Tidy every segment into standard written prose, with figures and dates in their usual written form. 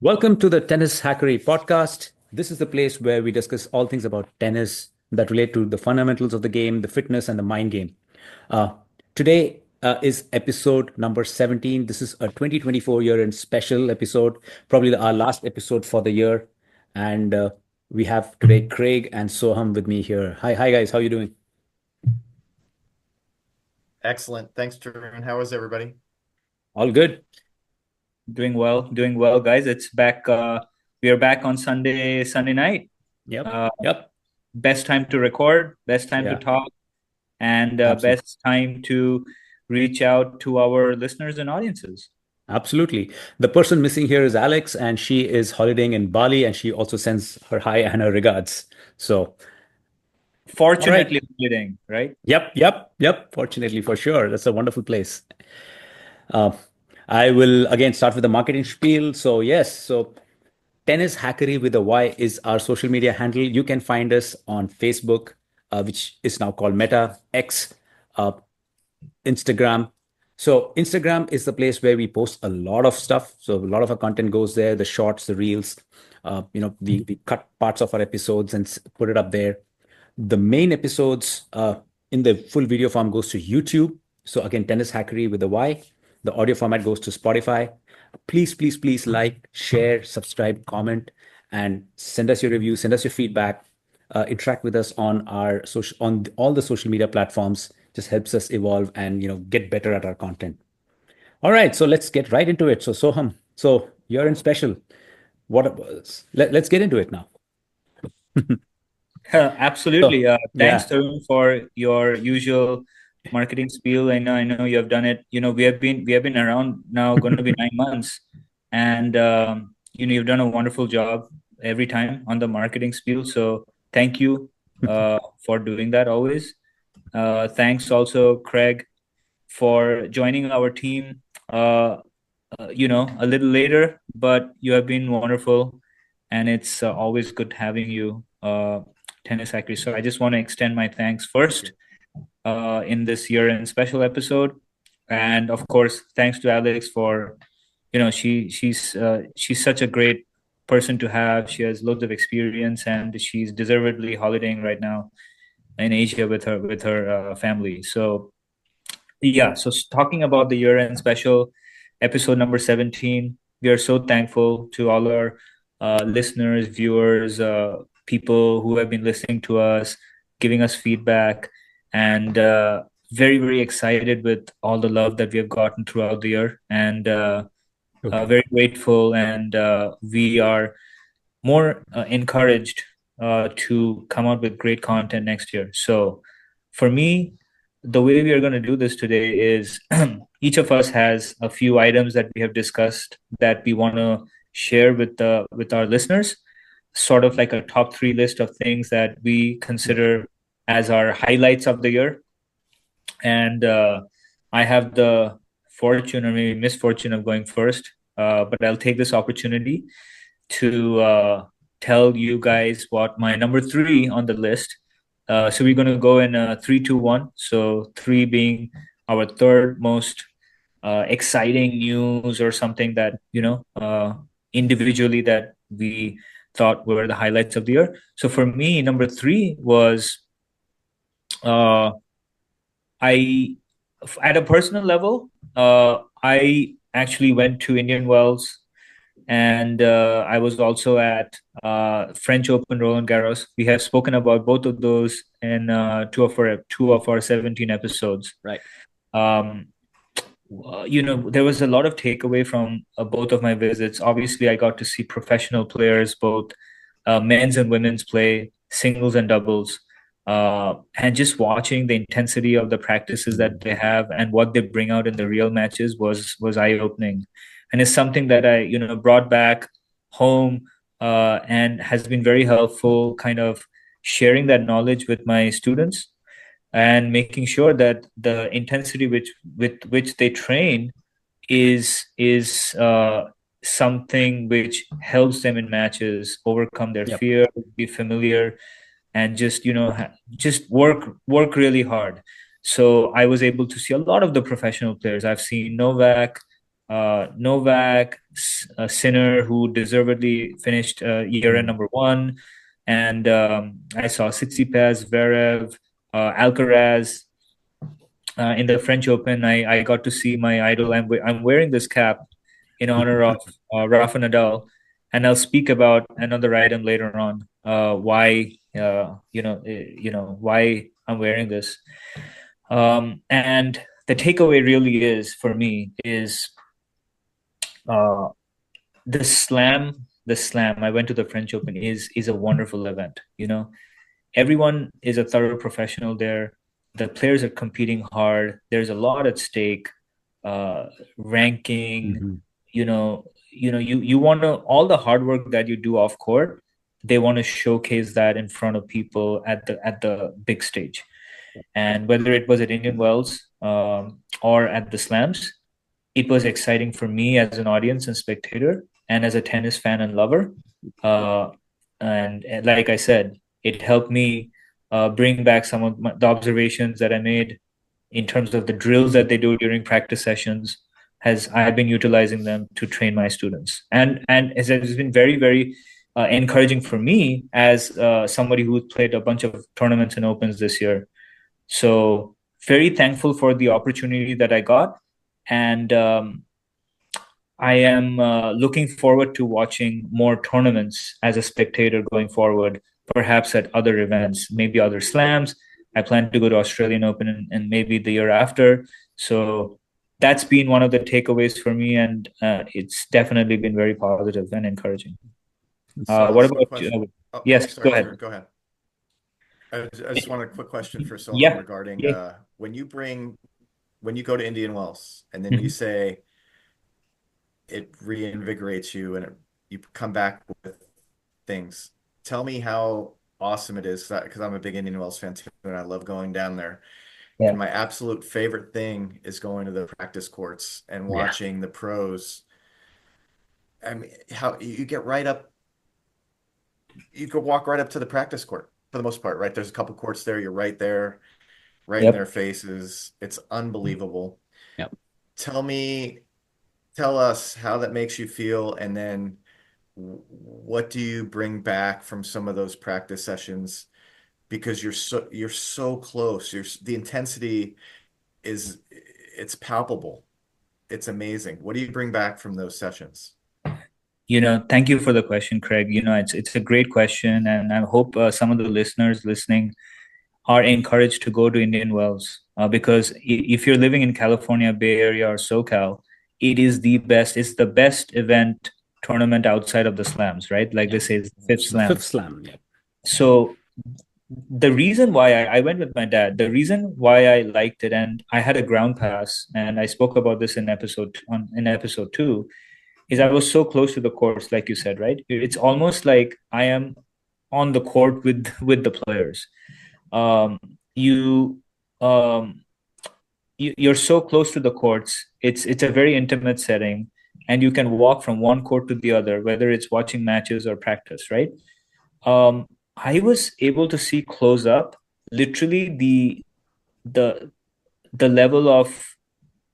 Welcome to the Tennishackery podcast. This is the place where we discuss all things about tennis that relate to the fundamentals of the game, the fitness, and the mind game. Uh, today is episode number 17. This is a 2024 year end special episode, probably our last episode for the year. And we have today Craig and Soham with me here. Hi guys. How are you doing? Excellent. Thanks, Tarun. How is everybody? All good? Doing well, guys. It's back. We are back on Sunday night. Yep. Uh, Yep. Best time to record, best time to Yeah. talk, and Absolutely. best time to reach out to our listeners and audiences. Absolutely. The person missing here is Alex, and she is holidaying in Bali, and she also sends her hi and her regards. So, all right. Fortunately, leading, right? Yep. Fortunately, for sure. That's a wonderful place. Uh, I will again start with the marketing spiel. So, yes. So, Tennis Hackery with a Y is our social media handle. You can find us on Facebook, which is now called Meta X. Uh, Instagram. So Instagram is the place where we post a lot of stuff. So a lot of our content goes there, the shorts, the reels. We cut parts of our episodes and put it up there. The main episodes in the full video form goes to YouTube. So again, Tennis Hackery with a Y. The audio format goes to Spotify. Please like, share, subscribe, comment, and send us your review, send us your feedback. Interact with us on our social on all the social media platforms. Just helps us evolve and get better at our content. All right, so let's get right into it. So Soham, so you're in special. Let's get into it now. Absolutely. So Thanks, yeah, Tarun, for your usual marketing spiel. I know you have done it. We have been around now, going to be 9 months, and you've done a wonderful job every time on the marketing spiel. So thank you for doing that always. Thanks also, Craig, for joining our team. A little later, but you have been wonderful, and it's always good having you, Tennishackery. So I just want to extend my thanks first in this year-end special episode, and of course, thanks to Alex for, she's such a great person to have. She has loads of experience, and she's deservedly holidaying right now in Asia with her family. So yeah, so talking about the year-end special, episode number 17, we are so thankful to all our listeners, viewers, people who have been listening to us, giving us feedback, and very, very excited with all the love that we have gotten throughout the year, and okay. very grateful. And we are more encouraged to come out with great content next year. So, for me, the way we are going to do this today is each of us has a few items that we have discussed that we want to share with our listeners, sort of like a top three list of things that we consider as our highlights of the year. And I have the fortune or maybe misfortune of going first, but I'll take this opportunity to tell you guys what my number three on the list. So we're going to go in three, two, one. So three being our third most exciting news or something that individually that we thought were the highlights of the year. So for me, number three was uh, I at a personal level, I actually went to Indian Wells, and I was also at French Open Roland Garros. We have spoken about both of those in two of our 17 episodes. Right. Um, there was a lot of takeaway from both of my visits. Obviously, I got to see professional players, both men's and women's play, singles and doubles. And just watching the intensity of the practices that they have and what they bring out in the real matches was eye opening, and it's something that I brought back home and has been very helpful. Kind of sharing that knowledge with my students and making sure that the intensity with which they train is something which helps them in matches overcome their Yep. fear, be familiar, and just just work really hard. So I was able to see a lot of the professional players. I've seen Novak, Novak, Sinner, who deservedly finished year-end number one, and I saw Tsitsipas, Zverev, Alcaraz. In the French Open, I got to see my idol. I'm wearing this cap in honor of Rafa Nadal, and I'll speak about another item later on. Why why I'm wearing this. And the takeaway really is for me is uh, the slam. The slam. I went to the French Open is a wonderful event. Everyone is a thorough professional there. The players are competing hard. There's a lot at stake. Ranking, Mhm. you want to all the hard work that you do off court. They want to showcase that in front of people at the big stage. And whether it was at Indian Wells or at the Slams, it was exciting for me as an audience and spectator, and as a tennis fan and lover. Uh, and like I said, it helped me bring back some of the observations that I made in terms of the drills that they do during practice sessions. Has I've been utilizing them to train my students, and it's been very very encouraging for me as somebody who played a bunch of tournaments and opens this year. So very thankful for the opportunity that I got, and I am looking forward to watching more tournaments as a spectator going forward, perhaps at other events, maybe other slams. I plan to go to Australian Open and maybe the year after. So that's been one of the takeaways for me, and it's definitely been very positive and encouraging. So, What so a about question. you? Oh, Yes, go sorry, ahead. Tarun, go ahead. I just want a quick question for Soham Yeah. regarding Yeah. when you go to Indian Wells and then you Mhm. say it reinvigorates you and you come back with things. Tell me how awesome it is because I'm a big Indian Wells fan too, and I love going down there. Yeah. And my absolute favorite thing is going to the practice courts and Yeah. watching the pros. I mean, how you get right up, you could walk right up to the practice court for the most part, right? There's a couple courts there. You're right there, right in their Yep. faces. It's unbelievable. Yep. Tell me, tell us how that makes you feel, and then what do you bring back from some of those practice sessions? Because you're so close. The intensity is it's palpable. It's amazing. What do you bring back from those sessions? Thank you for the question, Craig. It's a great question, and I hope some of the listeners listening are encouraged to go to Indian Wells because if you're living in California, Bay Area, or SoCal, it is the best. It's the best event tournament outside of the slams, right? Like they Yeah. say, it's the fifth The fifth slam. slam. Yeah. So the reason why I went with my dad, the reason why I liked it, and I had a ground pass, and I spoke about this in episode two, is I was so close to the course, like you said, right? It's almost like I am on the court with the players. Um, you um, you're so close to the courts. It's a very intimate setting, and you can walk from one court to the other, whether it's watching matches or practice, right? Um, I was able to see close up, literally the the level of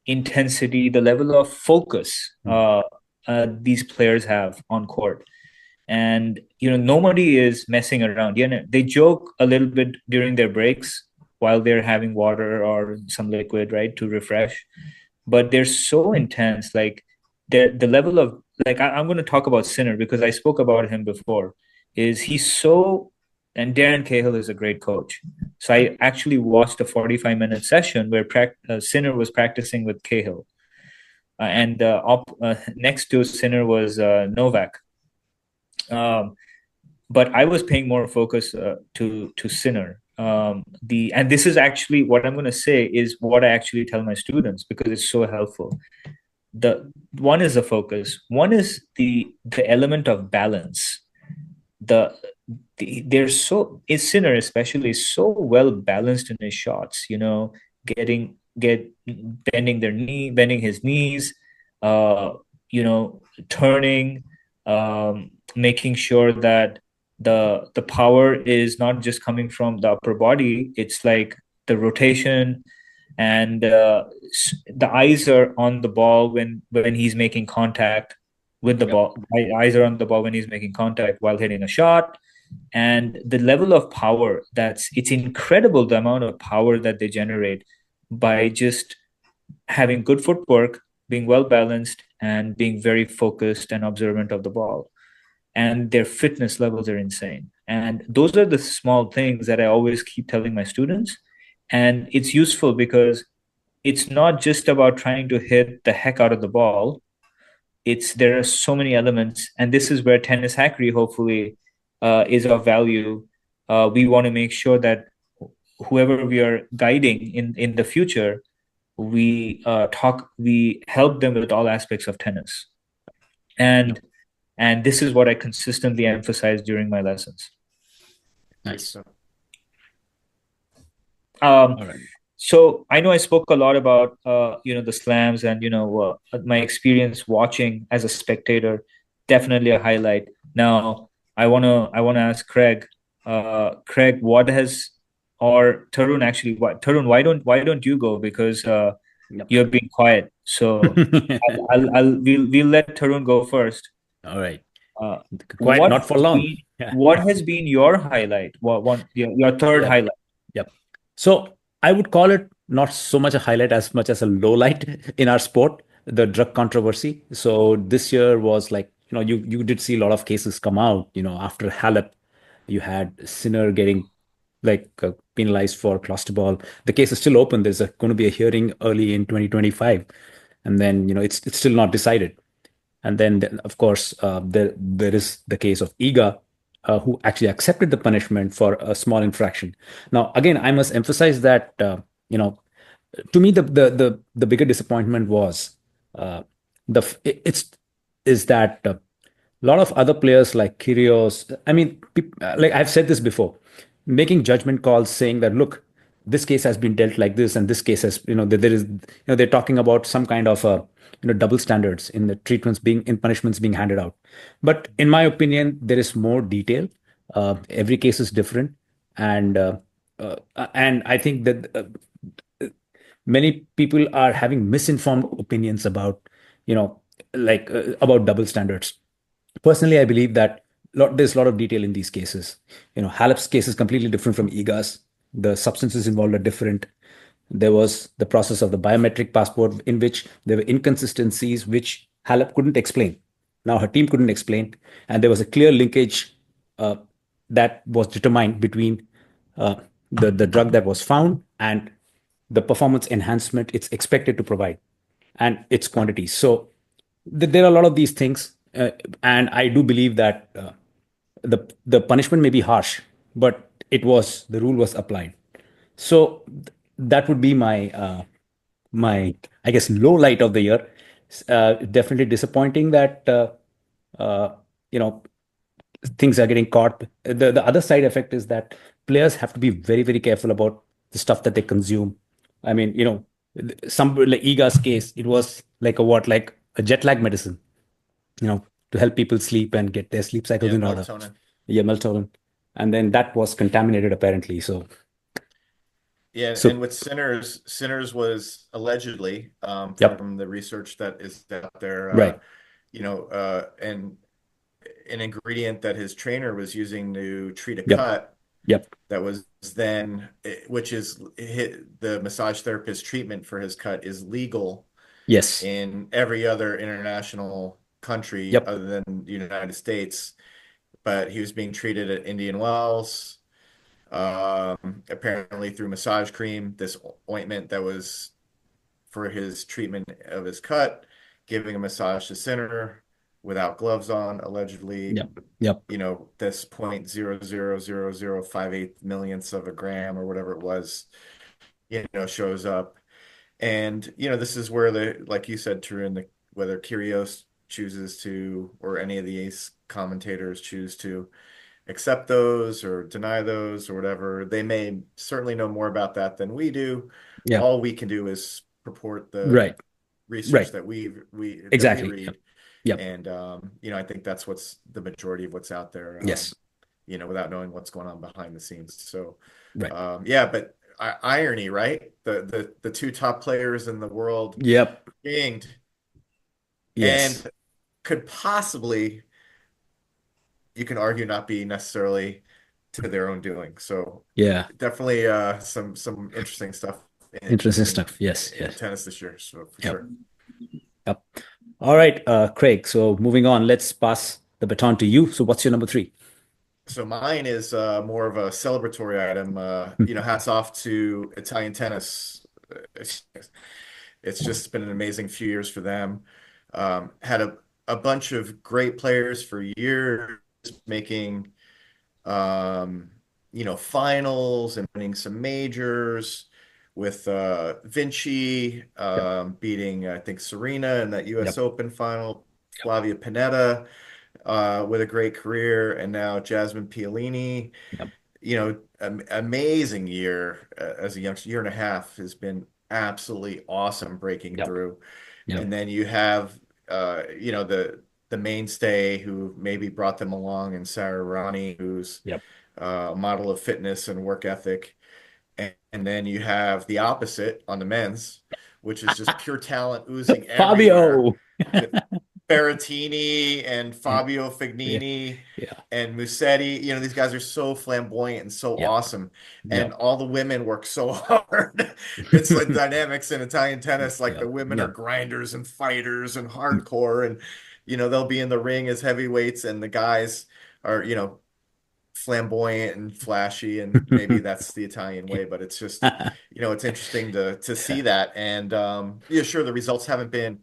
intensity, the level of focus Mm. these players have on court. And nobody is messing around. They joke a little bit during their breaks while they're having water or some liquid, right, to refresh. But they're so intense. Like the level of like I'm going to talk about Sinner because I spoke about him before. Is he's so and Darren Cahill is a great coach. So I actually watched a 45-minute session where Sinner was practicing with Cahill, and next to Sinner was Novak. Um, but I was paying more focus to Sinner. And this is actually what I'm going to say is what I actually tell my students because it's so helpful. The one is the focus. One is the element of balance. The, they're so is Sinner especially is so well balanced in his shots. Get bending his knees, uh, turning, making sure that the power is not just coming from the upper body. It's like the rotation, and the eyes are on the ball when he's making contact with the Yep. ball. Eyes are on the ball when he's making contact while hitting a shot, and the level of power it's incredible, the amount of power that they generate by just having good footwork, being well balanced, and being very focused and observant of the ball. And their fitness levels are insane. And those are the small things that I always keep telling my students. And it's useful because it's not just about trying to hit the heck out of the ball. It's there are so many elements, and this is where tennis hackery hopefully is of value. We want to make sure that whoever we are guiding in the future, we help them with all aspects of tennis, and this is what I consistently emphasize during my lessons. Nice. Um, All right. so I know I spoke a lot about the slams and my experience watching as a spectator, definitely a highlight. Now I wanna ask Craig, Craig, what has or Tarun actually, Tarun, why don't you go, because Yep. you're being quiet. So we'll let Tarun go first. All right. Uh, Quite what not for has long. been Yeah. what has been your highlight? Your third Yep. highlight? Yep. So I would call it not so much a highlight as much as a low light in our sport, the drug controversy. So this year was like, you did see a lot of cases come out, after Halep, you had Sinner getting like penalized for clostebol. The case is still open. There's going to be a hearing early in 2025, and then it's still not decided. And then, of course, there is the case of Iga, who actually accepted the punishment for a small infraction. Now, again, I must emphasize that you know to me the bigger disappointment was the f- it's is that a lot of other players like Kyrgios, I mean, like I've said this before, making judgment calls saying that, look, this case has been dealt like this, and this case has, there is, they're talking about some kind of double standards in the treatments being in punishments being handed out. But in my opinion, there is more detail. Every case is different, and I think that many people are having misinformed opinions about about double standards. Personally, I believe that there's a lot of detail in these cases. Halep's case is completely different from Iga's. The substances involved are different. There was the process of the biometric passport in which there were inconsistencies which Halep couldn't explain. Now her team couldn't explain, and there was a clear linkage uh, that was determined between uh, the drug that was found and the performance enhancement it's expected to provide and its quantities. So there are a lot of these things, and I do believe that the punishment may be harsh, but the rule was applied. So that would be my I guess low light of the year. Definitely disappointing that uh, you know things are getting caught. The other side effect is that players have to be very, very careful about the stuff that they consume. I mean, some like Iga's case, it was like like a jet lag medicine, to help people sleep and get their sleep cycles Yeah, in order. melatonin. Yeah, melatonin. And then that was contaminated apparently. Yeah, So and with Sinners was allegedly, yep, from the research that is out there, right, and an ingredient that his trainer was using to treat a yep, cut yep, that was then, which is the massage therapist treatment for his cut is legal yes, in every other international country yep, other than the United States. But he was being treated at Indian Wells, apparently through massage cream, this ointment that was for his treatment of his cut, giving a massage to Sinner without gloves on, allegedly. yep, yep, This 0.000058 millionths of a gram or whatever it was, shows up. And, this is where like you said, Tarun, whether Kyrgios chooses to, or any of these commentators choose to accept those or deny those or whatever, they may certainly know more about that than we do. yep, All we can do is purport the right, research right, that we exactly, yep, read. yep, And I think that's what's the majority of what's out there, yes, without knowing what's going on behind the scenes. So right, yeah, but irony, right? The two top players in the world Yep. dinged and Yes. could possibly, you can argue, not be necessarily to their own doing. So Yeah. definitely some interesting stuff Interesting in stuff. Yes. in Yes. tennis this year. So for Yep. sure. Yep. All right, Craig. So moving on, let's pass the baton to you. So what's your number three? So mine is more of a celebratory item. Hats off to Italian tennis. It's, it's just been an amazing few years for them. Had a bunch of great players for years, making finals and winning some majors with Vinci Yep. beating, I think, Serena in that US Yep. Open final, Yep. Flavia Pannetta with a great career, and now Jasmine Piolini. Yep. Amazing year as a youngster. Year and a half has been absolutely awesome breaking Yep. through. Yep. And then you have, the mainstay who maybe brought them along in Sarah Rani, who's Yep. a model of fitness and work ethic. And then you have the opposite on the men's, which is just pure talent oozing everywhere Fabio. with Berrettini and Yeah. Fabio Yeah. Fognini Yeah. and Musetti. These guys are so flamboyant and so Yep. awesome. And Yep. all the women work so hard. It's like dynamics in Italian tennis. Like the Yep. women are Yep. grinders and fighters and hardcore. And, they'll be in the ring as heavyweights, and the guys are, flamboyant and flashy, and maybe that's the Italian way, but it's just, it's interesting to see that. And yeah, sure, the results haven't been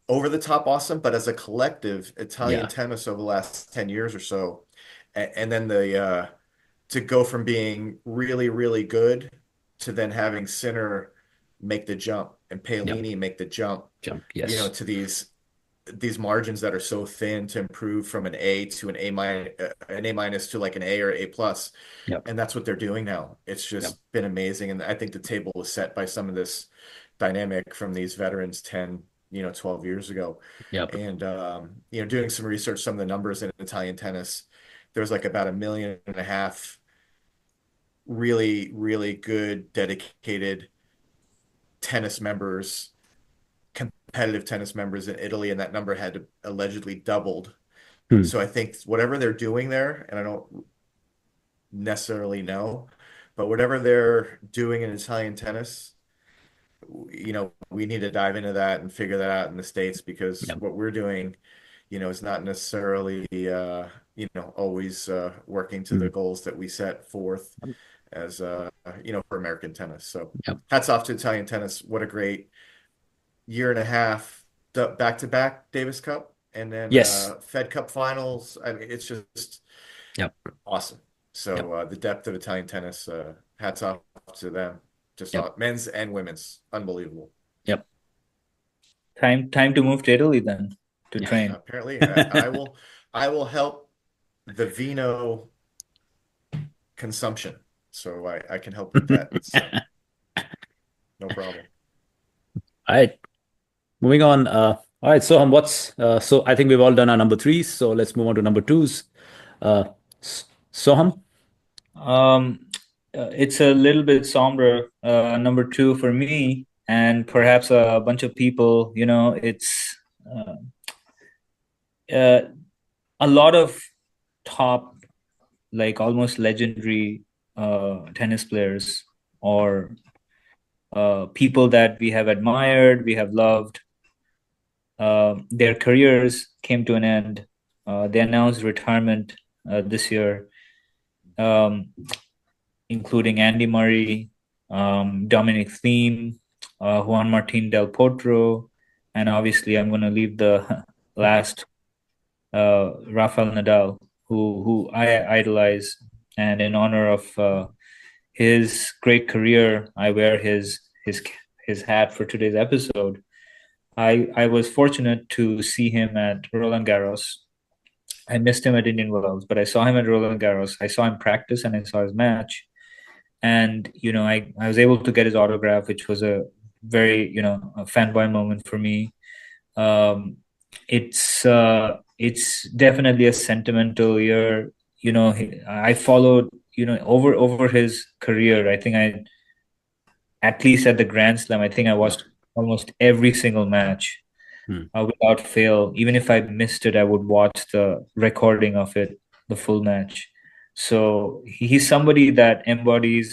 over the top awesome, but as a collective, Italian Yeah. tennis over the last 10 years or so, and then to go from being really, really good to then having Sinner make the jump and Yep. Paolini make the jump, Jump. Yes. to these margins that are so thin to improve from an A to an A minus to like an A or A plus. Yep. And that's what they're doing now. It's Yep. just been amazing. And I think the table was set by some of this dynamic from these veterans 10, 12 years ago. Yep. And, doing some research, some of the numbers in Italian tennis, there's like about 1.5 million really, really good, dedicated tennis members, competitive tennis members in Italy, and that number had allegedly doubled. Hmm. So I think whatever they're doing there, and I don't necessarily know, but whatever they're doing in Italian tennis, we need to dive into that and figure that out in the States, because Yep. what we're doing, is not necessarily, always working to Hmm. the goals that we set forth Yep. as, for American tennis. So Yep. hats off to Italian tennis. What a great year and a half, back to back Davis Cup, and then Yes. Fed Cup finals. I mean, it's just Yep. awesome. Yep. So the depth of Italian tennis, hats off to them. Just Yep. men's and women's, unbelievable. Yep. Time to move to Italy then to Yeah. train. Apparently, I will help the vino consumption, so I can help with that. So no problem. All right. Moving on. All right. So, so I think we've all done our number threes. So let's move on to number twos. Uh, Soham. It's a little bit somber, number two for me, and perhaps a bunch of people. It's uh, a lot of top, like almost legendary tennis players or people that we have admired, we have loved. Their careers came to an end. They announced retirement this year, um, including Andy Murray, Dominic Thiem, Juan Martín del Potro, and obviously I'm going to leave the last, Rafael Nadal, who I idolize, and in honor of his great career, I wear his hat for today's episode. I was fortunate to see him at Roland Garros. I missed him at Indian Wells, but I saw him at Roland Garros. I saw him practice and I saw his match. And, I was able to get his autograph, which was a very, a fanboy moment for me. Um, it's definitely a sentimental year. I followed, over his career. I think I at least at the Grand Slam, I think I watched almost every single match without fail. Even if I missed it, I would watch the recording of it, the full match. So he's somebody that embodies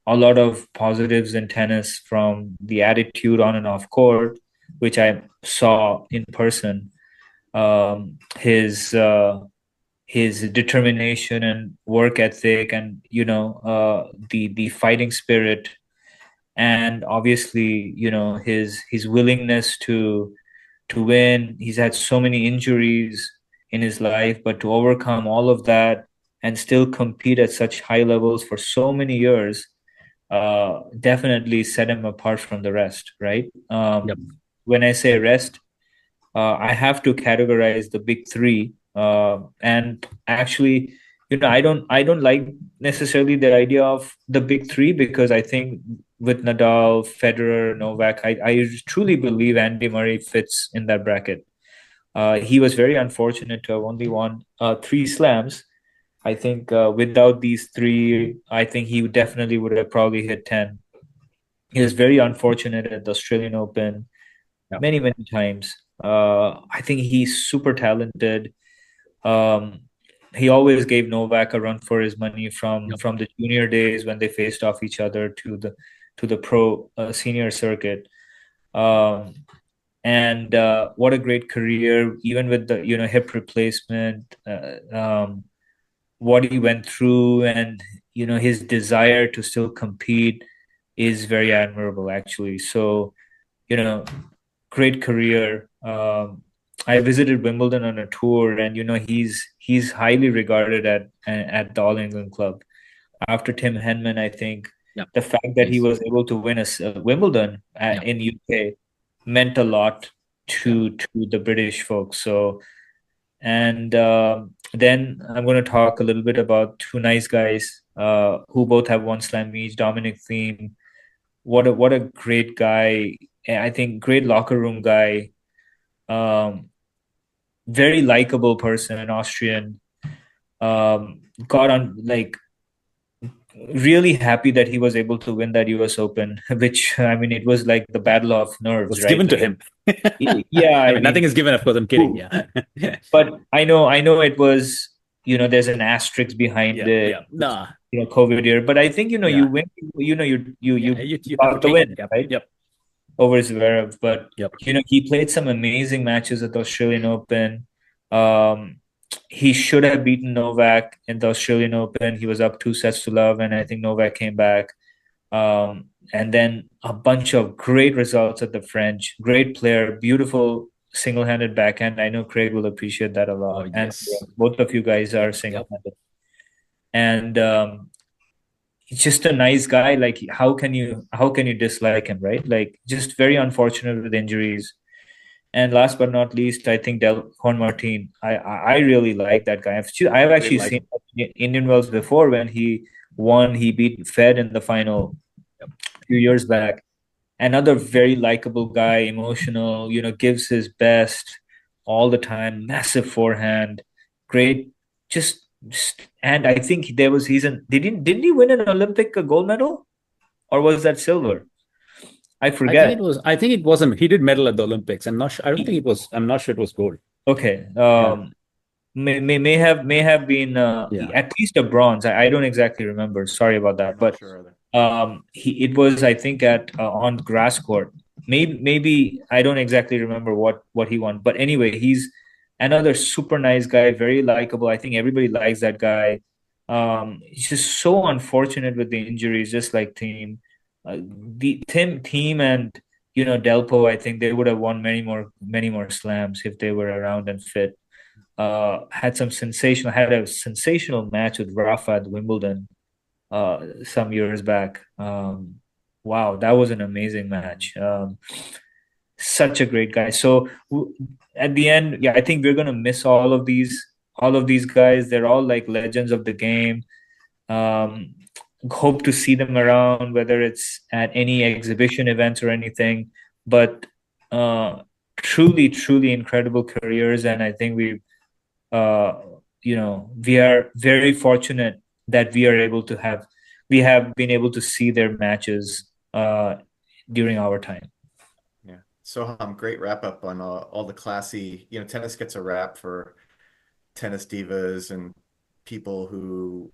a lot of positives in tennis, from the attitude on and off court, which I saw in person. His determination and work ethic, and the fighting spirit, and obviously his willingness to win. He's had so many injuries in his life, but to overcome all of that and still compete at such high levels for so many years definitely set him apart from the rest, right? Yep. When I say rest, I have to categorize the big three. And actually, I don't like necessarily the idea of the big three, because I think with Nadal, Federer, Novak, I truly believe Andy Murray fits in that bracket. He was very unfortunate to have only won three slams. I think without these three, I think he definitely would have probably hit 10. He was very unfortunate at the Australian Open Yep. many, many times. I think he's super talented. Um, he always gave Novak a run for his money from the junior days when they faced off each other to the pro senior circuit. Um, and what a great career, even with the hip replacement. What he went through, and his desire to still compete is very admirable, actually. So you know great career. I visited Wimbledon on a tour, and he's highly regarded at the All England Club. After Tim Henman, I think Yep. the fact that he Yes. was able to win a Wimbledon Yep. in UK meant a lot to the British folks. So, and then I'm going to talk a little bit about two nice guys who both have one slam each. Dominic Thiem, what a great guy. I think great locker room guy. Very likable person, an Austrian. Got on, like, really happy that he was able to win that US Open, which, I mean, it was like the battle of nerves, Was right? given to Like, him. yeah, I I mean, nothing mean, is given, of course. I'm kidding. who- Yeah. but I know it was, there's an asterisk behind Yeah. it, Yeah. Nah. COVID year. But I think, you Yeah. win, Yeah. you You have to got the take it. win, Yep. right? Yep. Over Zverev. But Yep. he played some amazing matches at the Australian Open. Um, he should have beaten Novak in the Australian Open. He was up 2 sets to love, and I think Novak came back. And then a bunch of great results at the French. Great player, beautiful single-handed backhand. I know Craig will appreciate that a Oh, lot, and yes. both of you guys are Yep. Yep. single-handed. And he's just a nice guy. Like, how can you dislike him, right? Like, just very unfortunate with injuries. And last but not least, I think Juan Martin. I really like that guy. I've Really actually like seen him. Indian Wells before when he won. He beat Fed in the final Yep. a few years back. Another very likable guy, emotional. Gives his best all the time. Massive forehand, great. And I think there was he's an didn't he win an Olympic gold medal, or was that silver? I forget. I think it wasn't. He did medal at the Olympics. I'm not sure. I don't think it was. I'm not sure it was gold. Okay. Yeah. May have been Yeah. at least a bronze. I don't exactly remember. Sorry about that. I'm not But sure either. it was, I think, at on grass court. Maybe I don't exactly remember what he won. But anyway, he's another super nice guy, very likable. I think everybody likes that guy. He's just so unfortunate with the injuries, just like the team and Delpo. I think they would have won many more slams if they were around and fit. Had a sensational match with Rafa at Wimbledon some years back. Wow, that was an amazing match. Such a great guy. So at the end, yeah, I think we're gonna miss all of these guys. They're all like legends of the game. Um, Hope to see them around, whether it's at any exhibition events or anything. But truly, truly incredible careers, and I think uh, we are very fortunate that we have been able to see their matches during our time. Yeah. So great wrap up on all the classy, tennis gets a rap for tennis divas and people who,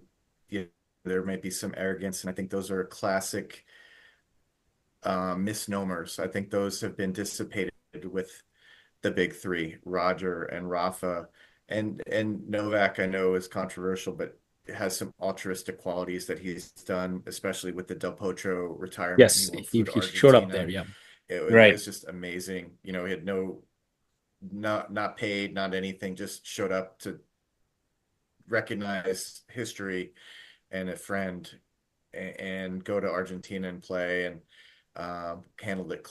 there might be some arrogance, and I think those are classic misnomers. I think those have been dissipated with the big three, Roger and Rafa, and Novak. I know is controversial, but has some altruistic qualities that he's done, especially with the Del Potro retirement. He Yes, won't he, flew to he showed up Argentina. there. Yeah. Right. It's just amazing. He had not paid, not anything, just showed up to recognize history and a friend, and go to Argentina and play, and handled it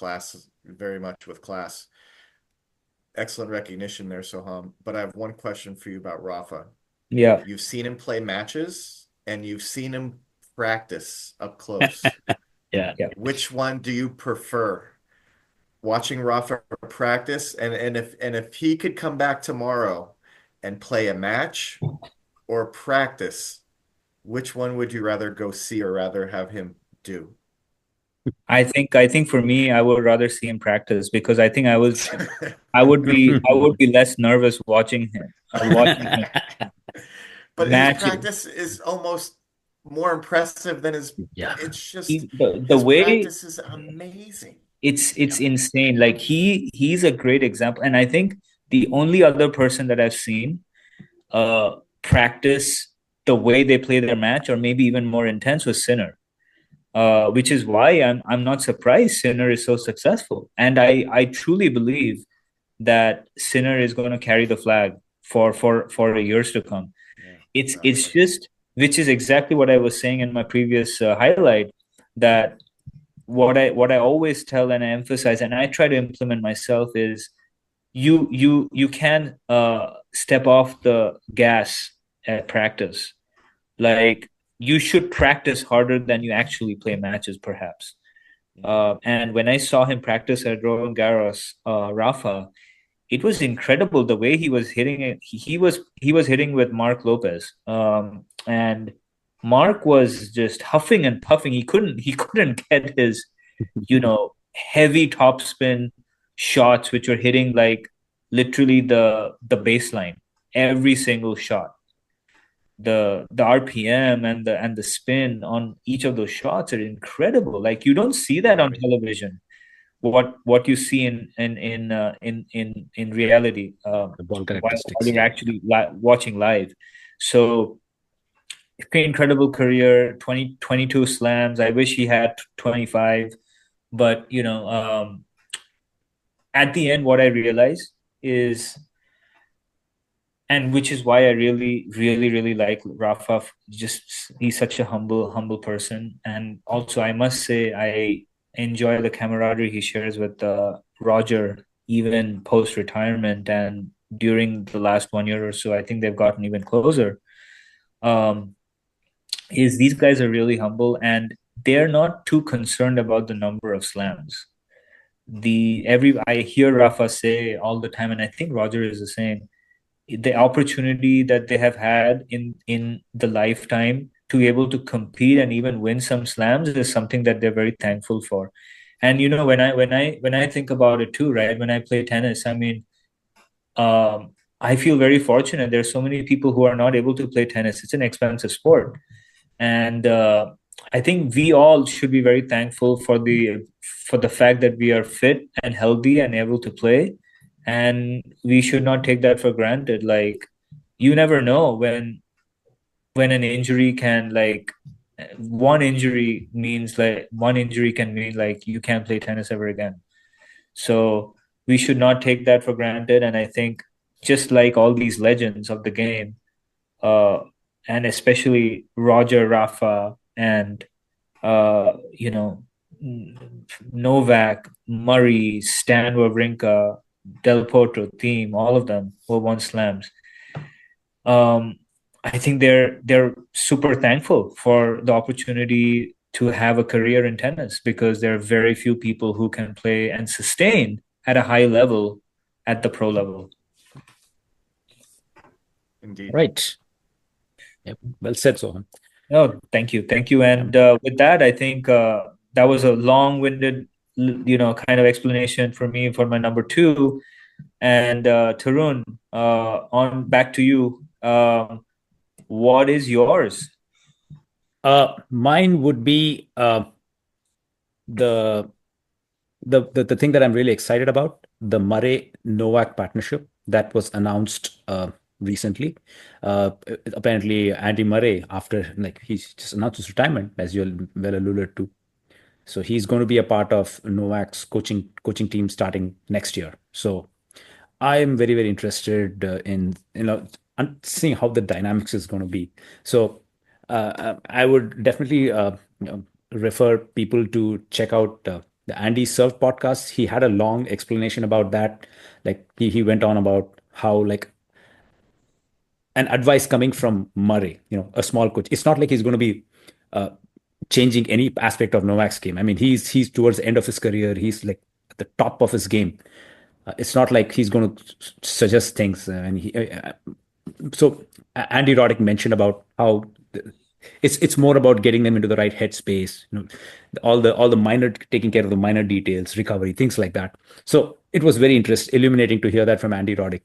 very much with class. Excellent recognition there, Soham. But I have one question for you about Rafa. Yeah. You've seen him play matches and you've seen him practice up close. Yeah. Yeah. Which one do you prefer? Watching Rafa practice, and if he could come back tomorrow and play a match or practice, which one would you rather go see or rather have him do? I think for me, I would rather see him practice because I think I would be less nervous watching him watching him But his match. practice is almost more impressive than his. Yeah. It's just The his way practice is amazing. it's insane. Like he's a great example, and I think the only other person that I've seen practice the way they play their match, or maybe even more intense, was Sinner. Which is why I'm not surprised Sinner is so successful, and I truly believe that Sinner is going to carry the flag for the years to come. Yeah, It's exactly. just, which is exactly what I was saying in my previous highlight, that what I always tell and I emphasize and I try to implement myself is you can step off the gas at practice. Like, you should practice harder than you actually play matches, perhaps. And when I saw him practice at Roland Garros, Rafa, it was incredible the way he was hitting it. He was hitting with Mark Lopez, and Mark was just huffing and puffing. He couldn't get his heavy topspin shots, which were hitting like literally the baseline every single shot. The RPM and the spin on each of those shots are incredible. Like, you don't see that on Right. television. What you see in reality, The ball while characteristics. you're Yeah. actually watching live. So incredible career, 22 slams. I wish he had 25, but at the end, what I realized is, and which is why I really, really, really like Rafa. Just, he's such a humble person, and also I must say I enjoy the camaraderie he shares with Roger, even post retirement and during the last 1 year or so. I think they've gotten even closer. Um, is these guys are really humble, and they're not too concerned about the number of slams. The every I hear Rafa say all the time, and I think Roger is the same, the opportunity that they have had in the lifetime to be able to compete and even win some slams is something that they're very thankful for. And when I think about it too, right? When I play tennis, I mean, I feel very fortunate. There's so many people who are not able to play tennis. It's an expensive sport, and I think we all should be very thankful for the fact that we are fit and healthy and able to play, and we should not take that for granted. Like, you never know when an injury can, like, one injury can mean like you can't play tennis ever again. So we should not take that for granted, and I think, just like all these legends of the game, uh, and especially Roger, Rafa, and you know, Novak, Murray, Stan Wawrinka, Del Potro, Thiem, all of them were won slams. Um, I think they're super thankful for the opportunity to have a career in tennis, because there are very few people who can play and sustain at a high level at the pro level. Indeed. Right. Yep. Well said, Soham. Oh, thank you. And with that, I think that was a long-winded, kind of explanation for me for my number two. And Tarun, on back to you. What is yours? Mine would be the the thing that I'm really excited about, the Murray Novak partnership that was announced recently. Apparently, Andy Murray, after like he's just announced his retirement, as you well alluded to. So he's going to be a part of Novak's coaching team starting next year. So I am very, very interested in seeing how the dynamics is going to be. So I would definitely refer people to check out the Andy Surf podcast. He had a long explanation about that. Like he went on about how like an advice coming from Murray, a small coach. It's not like he's going to be uh, changing any aspect of Novak's game. I mean, he's towards the end of his career. He's like at the top of his game. It's not like he's going to suggest things. So Andy Roddick mentioned about how it's more about getting them into the right headspace. All the minor, taking care of the minor details, recovery, things like that. So it was very illuminating to hear that from Andy Roddick.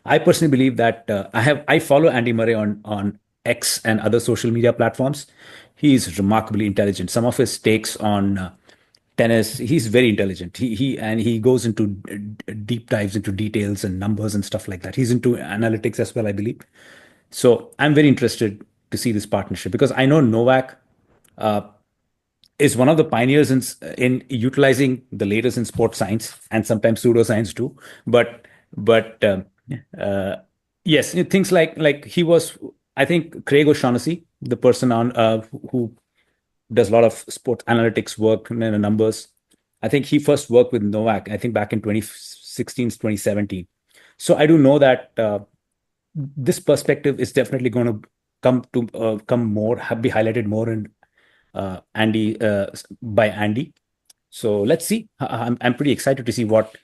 I personally believe that I follow Andy Murray on X and other social media platforms. He's remarkably intelligent. Some of his takes on tennis, he's very intelligent. He goes into deep dives into details and numbers and stuff like that. He's into analytics as well, I believe. So I'm very interested to see this partnership because I know Novak is one of the pioneers in utilizing the latest in sports science and sometimes pseudoscience too. But uh, yes, things like he was. I think Craig O'Shaughnessy, the person on who does a lot of sports analytics work and numbers. I think he first worked with Novak. I think back in 2016, 2017. So I do know that this perspective is definitely going to be highlighted more in Andy by Andy. So let's see. I'm pretty excited to see what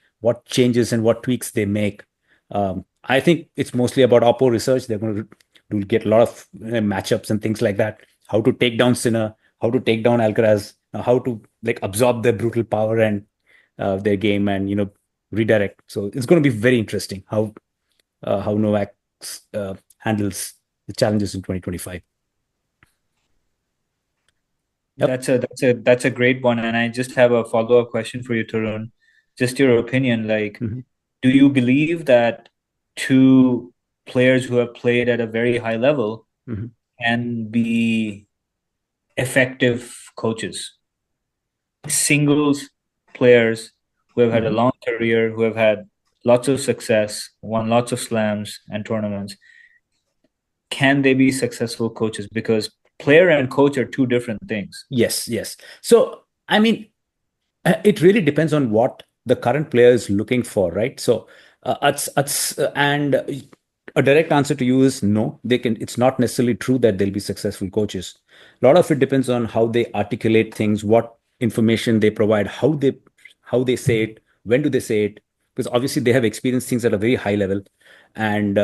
changes and what tweaks they make. I think it's mostly about Oppo research. They're going to get a lot of matchups and things like that. How to take down Sinner, how to take down Alcaraz, how to like absorb their brutal power and their game and redirect. So it's going to be very interesting how Novak handles the challenges in 2025. Yep. That's a great one, and I just have a follow-up question for you, Tarun. Just your opinion, like, do you believe that two players who have played at a very high level can be effective coaches? Singles players who have had a long career, who have had lots of success, won lots of slams and tournaments, can they be successful coaches? Because player and coach are two different things. Yes. So, I mean, it really depends on what the current player is looking for, right? So, and a direct answer to you is no. They can. It's not necessarily true that they'll be successful coaches. A lot of it depends on how they articulate things, what information they provide, how they say it, when do they say it, because obviously they have experienced things at a very high level, and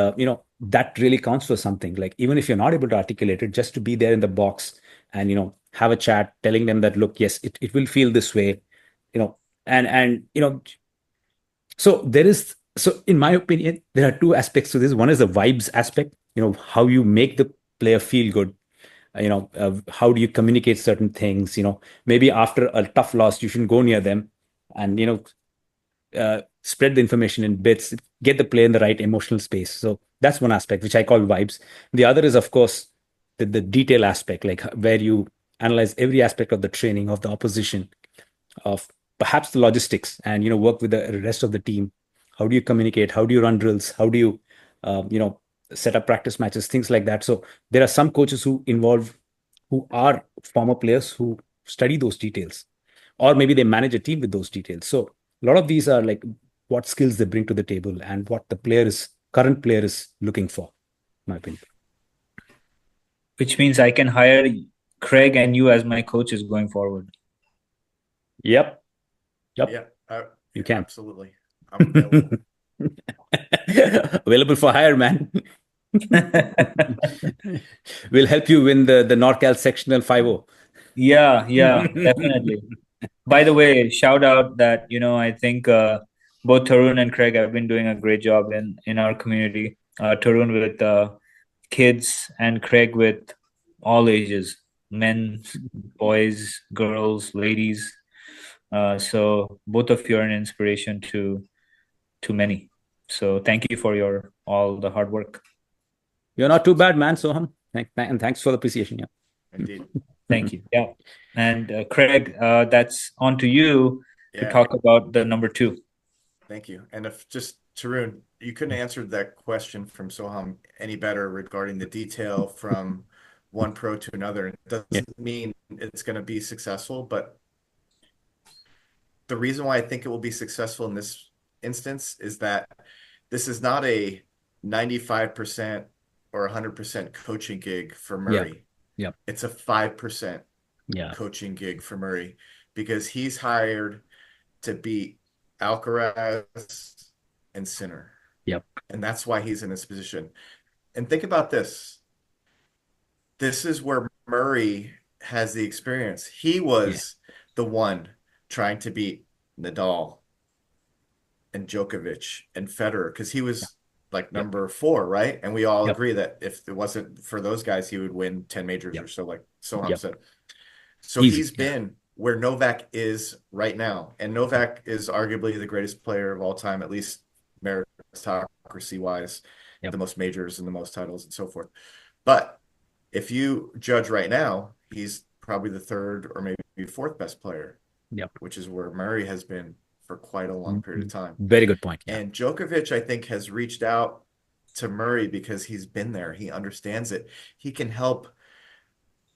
that really counts for something. Like even if you're not able to articulate it, just to be there in the box and have a chat, telling them that look, yes, it will feel this way, and so in my opinion, there are two aspects to this. One is the vibes aspect, how you make the player feel good. How do you communicate certain things? Maybe after a tough loss, you shouldn't go near them and, spread the information in bits, get the player in the right emotional space. So that's one aspect, which I call vibes. The other is, of course, the detail aspect, like where you analyze every aspect of the training of the opposition, of perhaps the logistics, and work with the rest of the team. How do you communicate? How do you run drills? How do you set up practice matches, things like that. So there are some coaches who are former players who study those details, or maybe they manage a team with those details. So a lot of these are like what skills they bring to the table and what the current player is looking for, in my opinion. Which means I can hire Craig and you as my coaches going forward. Yep. Yeah, you can. Absolutely. I'm available. Available for hire, man. We'll help you win the NorCal sectional 5-0. Yeah, definitely. By the way, shout out that, I think both Tarun and Craig have been doing a great job in our community. Tarun with kids and Craig with all ages, men, boys, girls, ladies. So both of you are an inspiration to many. So thank you for your all the hard work. You're not too bad, man, Soham. And thanks for the appreciation. Yeah. Indeed. Thank you. Yeah. And Craig, that's on to you to Yeah, talk about the number two. thank you. And if just Tarun, you couldn't answer that question from Soham any better regarding the detail from one pro to another. It Yeah. doesn't mean it's going to be successful, but the reason why I think it will be successful in this instance is that this is not a 95% or 100% coaching gig for Yeah. Murray. Yeah. It's a 5% Yeah. coaching gig for Murray because he's hired to beat Alcaraz and Sinner. Yep. And that's why he's in this position. And think about this. This is where Murray has the experience. He Yeah. was the one trying to beat Nadal and Djokovic and Federer because he Yeah. was like Yep. number four, right? And we all Yep. agree that if it wasn't for those guys, he would win 10 majors Yep. or so, like Soham Yep. said. So Easy. he's Yeah. been where Novak is right now. And Novak is arguably the greatest player of all time, at least meritocracy wise, Yep. the most majors and the most titles and so forth. But if you judge right now, he's probably the third or maybe fourth best player, Yep. which is where Murray has been for quite a long period of time. Very good point. Yeah. And Djokovic, I think, has reached out to Murray because he's been there. He understands it. He can help.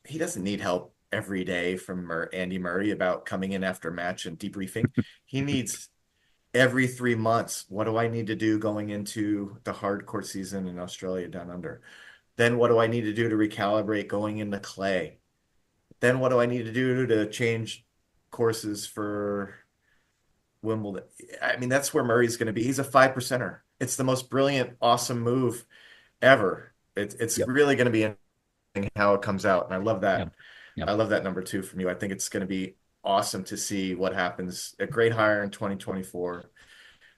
He doesn't need help every day from Andy Murray about coming in after a match and debriefing. He needs every 3 months. What do I need to do going into the hard court season in Australia down under? Then what do I need to do to recalibrate going into clay? Then what do I need to do to change courses for Wimbledon? I mean, that's where Murray's going to be. He's a 5%er. It's the most brilliant, awesome move ever. It's Yep. really going to be interesting how it comes out. And I love that. Yep. Yep. I love that number two from you. I think it's going to be awesome to see what happens. A great hire in 2024.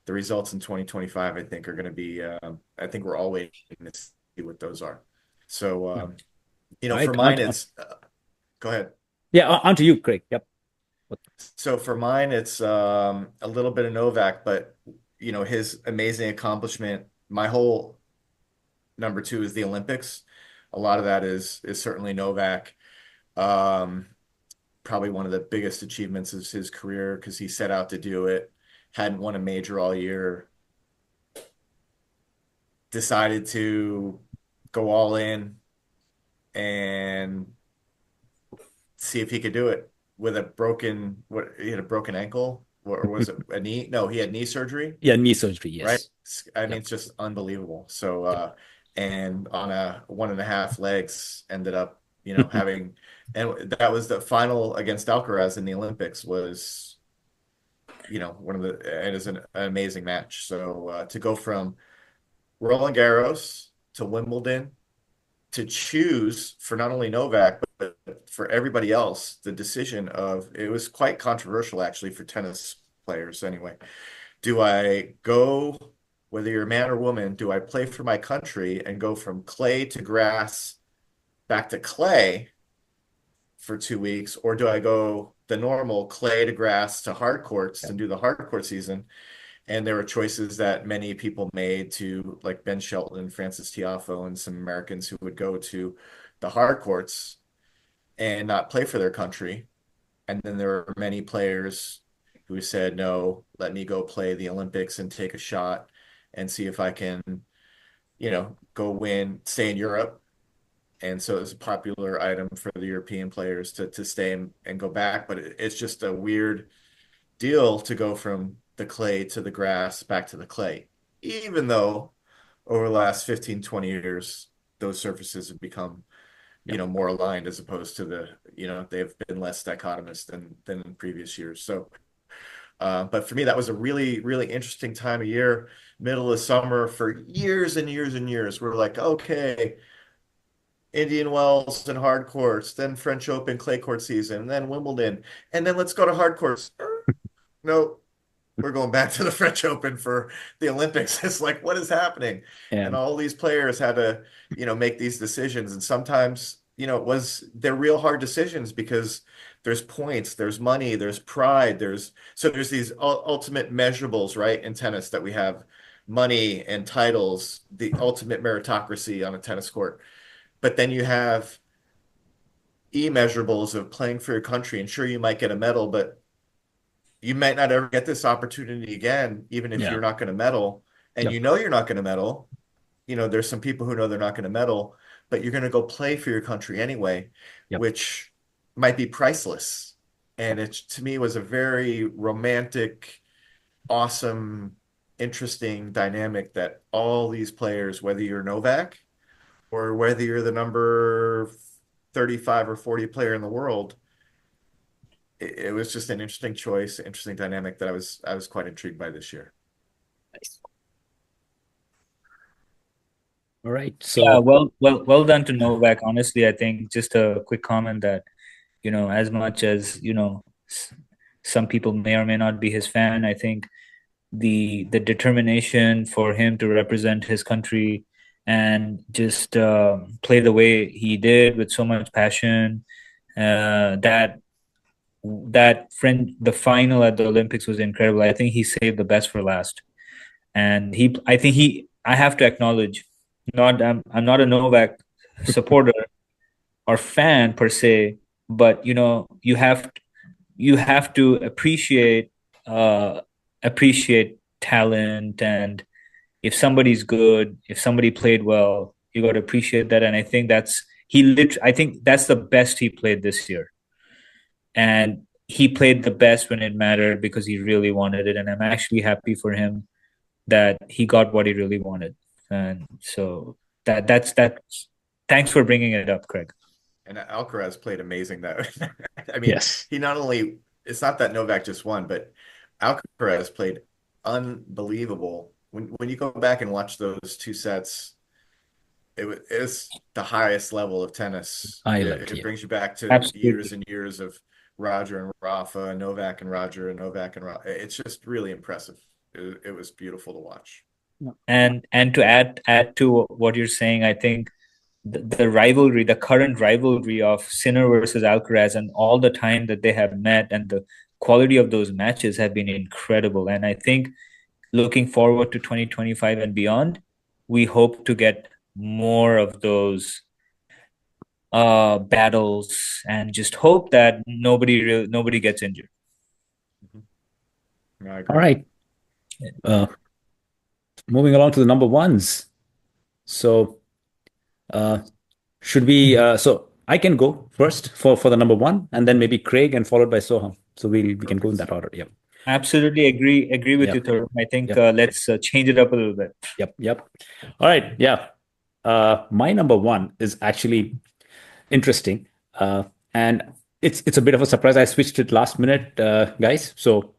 The results in 2025, I think, are going to be, I think we're all waiting to see what those are. So, Yep. you know, All for right. mine, it's, go ahead. Yeah. On to you, Craig. Yep. So for mine, it's a little bit of Novak, but you know, his amazing accomplishment. My whole number two is the Olympics. A lot of that is certainly Novak. Um, Probably one of the biggest achievements of his career because he set out to do it, hadn't won a major all year, decided to go all in and see if he could do it with a broken, what, he had a broken ankle, or was it a knee? No, he had knee surgery, Yeah. Knee surgery. right? Yes. I mean, Yep. it's just unbelievable. So, Yep. and on a 1.5 legs ended up, you know, having, and that was the final against Alcaraz in the Olympics was, you know, one of the, it is an amazing match. So, to go from Roland Garros to Wimbledon to choose for not only Novak, but for everybody else, the decision of it was quite controversial actually for tennis players anyway. Do I go, whether you're a man or woman, do I play for my country and go from clay to grass back to clay for 2 weeks, or do I go the normal clay to grass to hard courts Yep. and do the hard court season? And there were choices that many people made to, like Ben Shelton, Francis Tiafoe, and some Americans who would go to the hard courts and not play for their country. And then there were many players who said, no, let me go play the Olympics and take a shot and see if I can, you know, go win, stay in Europe. And so it was a popular item for the European players to stay and go back. But it's just a weird deal to go from the clay to the grass back to the clay, even though over the last 15, 20 years, those surfaces have become, you Yep. know, more aligned as opposed to the, you know, they've been less dichotomous than in previous years. So, but for me, that was a really, really interesting time of year, middle of summer for years and years and years. We're like, okay, Indian Wells and hard courts, then French Open clay court season, then Wimbledon, and then let's go to hard courts. No, we're going back to the French Open for the Olympics. It's like, what is happening? Yeah. And all these players had to, make these decisions. And sometimes, they're real hard decisions because there's points, there's money, there's pride, there's these ultimate measurables, right, in tennis that we have money and titles, the ultimate meritocracy on a tennis court. But then you have measurables of playing for your country, and sure, you might get a medal, but you might not ever get this opportunity again, even if Yeah. you're not going to medal, and Yep. you know you're not going to medal. There's some people who know they're not going to medal, but you're going to go play for your country anyway, Yep. which might be priceless. And it, to me, was a very romantic, awesome, interesting dynamic that all these players, whether you're Novak or whether you're the number 35 or 40 player in the world, it was just an interesting choice, interesting dynamic that I was quite intrigued by this year. Nice. All right. Yeah, So well done to Novak. Honestly, I think just a quick comment that, as much as, some people may or may not be his fan, I think the determination for him to represent his country and just play the way he did with so much passion, the final at the Olympics was incredible. I think he saved the best for last. And I have to acknowledge, I'm not a Novak supporter or fan per se, but you have to appreciate talent, and if somebody's good, if somebody played well, you got to appreciate that. And I think I think that's the best he played this year, and he played the best when it mattered because he really wanted it. And I'm actually happy for him that he got what he really wanted. And so that's that. Thanks for bringing it up, Craig. And Alcaraz played amazing that. I mean, yes. he not only, it's not that Novak just won, but Alcaraz played unbelievable. When you go back and watch those two sets, it's the highest level of tennis. I It, loved it it. brings you back to years Absolutely. and years of Roger and Rafa, Novak and Roger and Novak and Rafa. It's just really impressive. It was beautiful to watch. And to add to what you're saying, I think the current rivalry of Sinner versus Alcaraz, and all the time that they have met, and the quality of those matches have been incredible. And I think looking forward to 2025 and beyond, we hope to get more of those battles, and just hope that nobody gets injured. I agree. All right. Uh, moving along to the number ones. So should we so I can go first for the number one, and then maybe Craig, and followed by Soham. So we can go in that order. Yep. Absolutely agree with Yep. you, Tarun. I think Yep. let's change it up a little bit. Yep. All right. Yeah. My number one is actually interesting. And it's a bit of a surprise. I switched it last minute, guys. So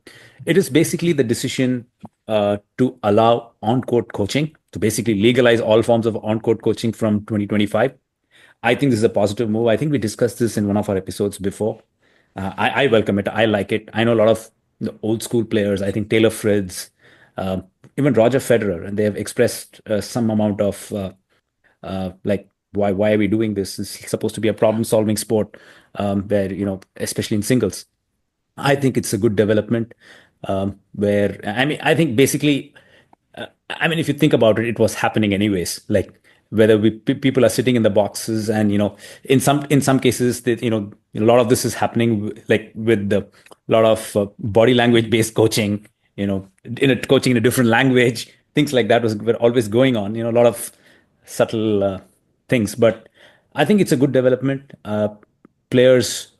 it is basically the decision to allow on-court coaching, to basically legalize all forms of on-court coaching from 2025. I think this is a positive move. I think we discussed this in one of our episodes before. I welcome it. I like it. I know a lot of the old school players. I think Taylor Fritz, even Roger Federer, and they have expressed some amount of like, why are we doing this? It's supposed to be a problem solving sport, where, especially in singles. I think it's a good development, where, I mean, I think basically, I mean, if you think about it, it was happening anyways. Like, whether people are sitting in the boxes, and in some cases that, a lot of this is happening like with the lot of body language based coaching, coaching in a different language, things like that were always going on. A lot of subtle things, but I think it's a good development. Players,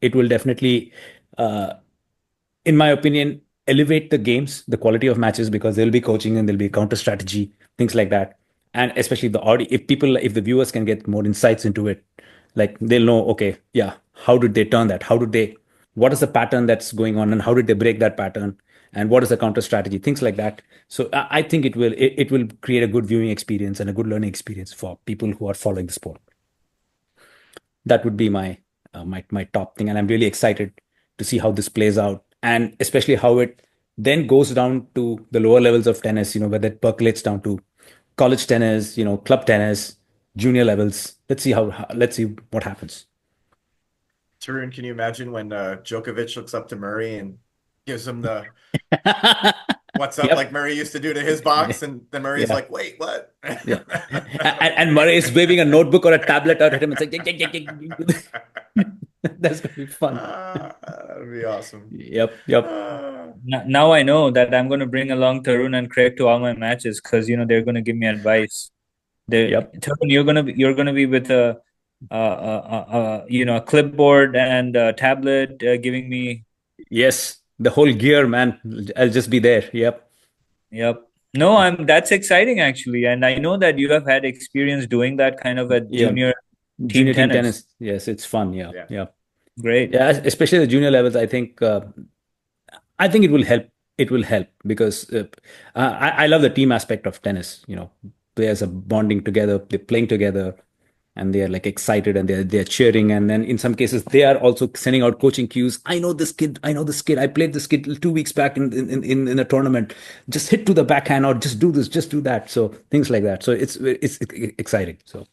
it will definitely, in my opinion, elevate the games, the quality of matches, because there'll be coaching and there'll be counter strategy, things like that. And especially the audio, if the viewers can get more insights into it, like they'll know, okay, yeah, how did they turn that? What is the pattern that's going on, and how did they break that pattern? And what is the counter strategy? Things like that. So I think it will create a good viewing experience and a good learning experience for people who are following the sport. that would be my top thing, and I'm really excited to see how this plays out, and especially how it then goes down to the lower levels of tennis. Whether it percolates down to college tennis, club tennis, junior levels. Let's see what happens. Tarun, can you imagine when Djokovic looks up to Murray and gives him the what's up, Yep. like Murray used to do to his box, and then Murray's Yeah. like, wait, what? Yeah. And Murray is waving a notebook or a tablet out at him and saying, "Tick, tick, tick, tick." That's going to be fun. That'd be awesome. Yep. Yep. Now I know that I'm going to bring along Tarun and Craig to all my matches because they're going to give me advice. Yep. Tarun, you're gonna be with a clipboard and a tablet, giving me. Yes. The whole gear, man. I'll just be there. Yep. Yep. No, that's exciting actually, and I know that you have had experience doing that kind of at Yeah. junior team Junior team tennis. tennis. Yes, it's fun. Yeah. Yeah. Yeah. Great. Yeah. Especially the junior levels. I think it will help. It will help because I love the team aspect of tennis. Players are bonding together, they're playing together, and they're like excited and they're cheering. And then in some cases, they are also sending out coaching cues. I know this kid. I know this kid. I played this kid 2 weeks back in a tournament. Just hit to the backhand or just do this, just do that. So things like that. So it's exciting. So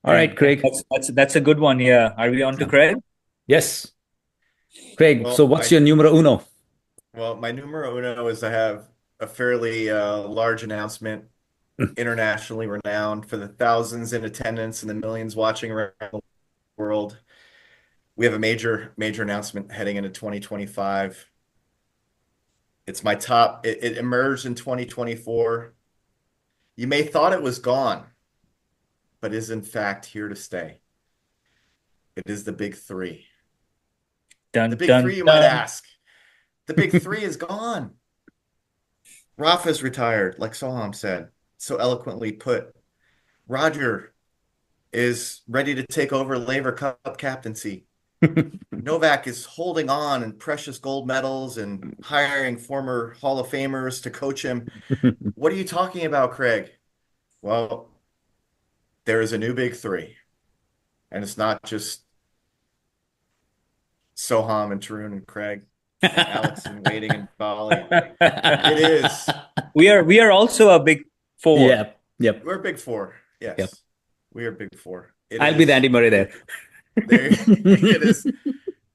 all right, And Craig. that's a good one. Yeah. Are we on to Craig? Yes, Craig. So Well, what's your numero uno? my numero uno is I have a fairly large announcement, internationally renowned for the thousands in attendance and the millions watching around the world. We have a major announcement heading into 2025. It's my top. It emerged in 2024. You may thought it was gone, but is in fact here to stay. It is the big three. The Dun big dun three, you might dun. ask. The big three is gone. Rafa's retired, like Soham said, so eloquently put. Roger is ready to take over Laver Cup captaincy. Novak is holding on in precious gold medals and hiring former Hall of Famers to coach him. What are you talking about, Craig? Well, there is a new big three, and it's not just Soham and Tarun and Craig and Alex and Waiting and Bali. It is. We are also a big four. Yep. Yep. We're big four. Yep. Yes, we are big four. It I'll be the is. Andy Murray there. There, it is